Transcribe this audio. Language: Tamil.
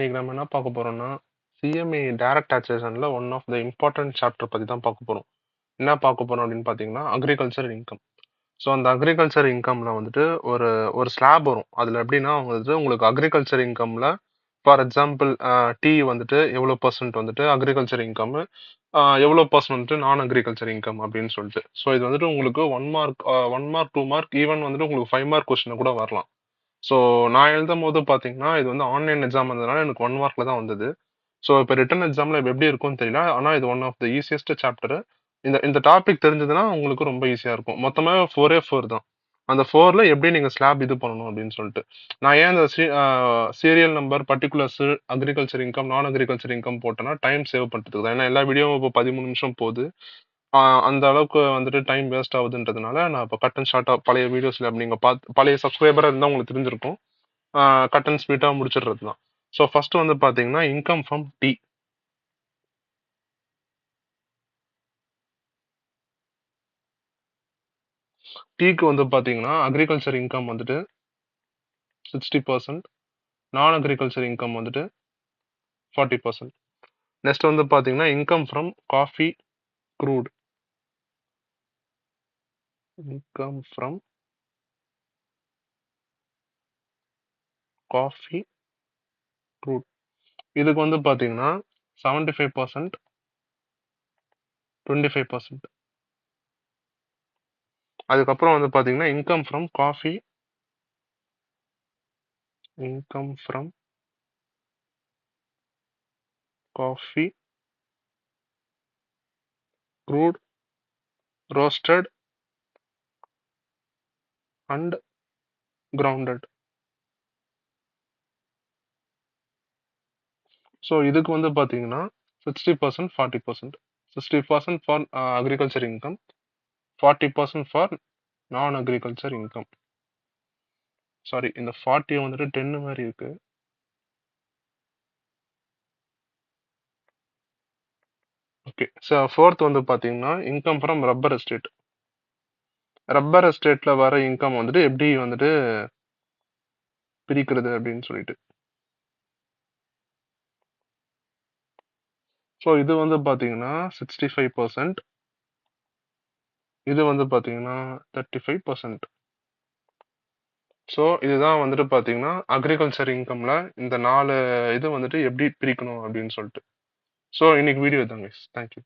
இன்னைக்கு நம்ம என்ன பார்க்க போறோம்னா சிஎம்ஏ டைரக்ட் டாக்ஸேஷன்ல one of the important chapter பத்தி தான் பார்க்க போறோம். என்ன பார்க்க போறோம் அப்படின்னு பார்த்தீங்கன்னா அக்ரிகல்ச்சர் இன்கம். ஸோ அந்த அக்ரிகல்ச்சர் இன்கம்ல வந்துட்டு ஒரு ஒரு ஸ்லாப் வரும். அதில் எப்படின்னா வந்துட்டு உங்களுக்கு அக்ரிகல்ச்சர் இன்கம்ல ஃபார் எக்ஸாம்பிள் டீ வந்துட்டு எவ்வளோ பர்சன்ட் வந்துட்டு அக்ரிகல்ச்சர் இன்கம், எவ்வளோ பர்சன்ட் வந்துட்டு நான் அக்ரிகல்ச்சர் இன்கம் அப்படின்னு சொல்லிட்டு. ஸோ இது வந்துட்டு உங்களுக்கு 1 மார்க் 1 மார்க் 2 மார்க் ஈவன் வந்துட்டு உங்களுக்கு 5 மார்க் கொஸ்டின் கூட வரலாம். ஸோ நான் எழுதும் போது பார்த்தீங்கன்னா இது வந்து ஆன்லைன் எக்ஸாம் வந்ததுனால எனக்கு 1 மார்க்ல தான் வந்தது. ஸோ இப்போ ரிட்டன் எக்ஸாம்ல எப்படி இருக்கும்னு தெரியல. ஆனால் இது one of the easiest chapter. இந்த இந்த டாபிக் தெரிஞ்சதுன்னா உங்களுக்கு ரொம்ப ஈஸியா இருக்கும். மொத்தமாக 4 தான். அந்த 4ல எப்படி நீங்க ஸ்லாப் இது பண்ணணும் அப்படின்னு சொல்லிட்டு. நான் ஏன் இந்த serial number particulars agriculture income நான் அக்ரிகல்ச்சர் இன்கம் போட்டேன்னா டைம் சேவ் பண்ணுறதுக்கு தான். ஏன்னா எல்லா வீடியோவும் இப்போ 13 நிமிஷம் போகுது. அந்த அளவுக்கு வந்துட்டு டைம் வேஸ்ட் ஆகுதுன்றதுனால நான் இப்போ கட் அண்ட் ஷார்ட்டா பழைய வீடியோஸ்ல நீங்க பார்த்து பழைய சப்ஸ்கிரைபரா இருந்தா உங்களுக்கு தெரிஞ்சிருக்கும். கட் அண்ட் ஸ்வீட்டா முடிச்சிடுறது தான். ஸோ ஃபர்ஸ்ட் வந்து பாத்தீங்கன்னா இன்கம் ஃப்ரம் டீ. டீக்கு வந்து பாத்தீங்கன்னா அக்ரிகல்ச்சர் இன்கம் வந்துட்டு 60%, நான் அக்ரிகல்ச்சர் இன்கம் வந்துட்டு 40%. நெக்ஸ்ட் வந்து பாத்தீங்கன்னா income from coffee crude. Income from coffee crude. இதுக்கு வந்து பாத்தீங்கன்னா 75%, 25%. அதுக்கப்புறம் வந்து பாத்தீங்கன்னா income from coffee, income from coffee crude, roasted and grounded. So இதுக்கு வந்து பார்த்தீங்கன்னா 60%, 40%. 60% for agriculture income, 40% for non agriculture income. Sorry, இந்த 40 வந்துட்டு 10 மாதிரி இருக்கு. ஓகே, ஸோ ஃபோர்த் வந்து பார்த்தீங்கன்னா income from rubber estate. Rubber எஸ்டேட்ல வர இன்கம் வந்துட்டு எப்படி வந்துட்டு பிரிக்கிறது அப்படின்னு சொல்லிட்டு. ஸோ இது வந்து பார்த்தீங்கன்னா 65%, இது வந்து பார்த்தீங்கன்னா 35%. ஸோ இதுதான் வந்துட்டு பார்த்தீங்கன்னா அக்ரிகல்ச்சர் இன்கம்ல இந்த 4 இது வந்துட்டு எப்படி பிரிக்கணும் அப்படின்னு சொல்லிட்டு. ஸோ இன்னைக்கு வீடியோ தாங்க. தேங்க்யூ.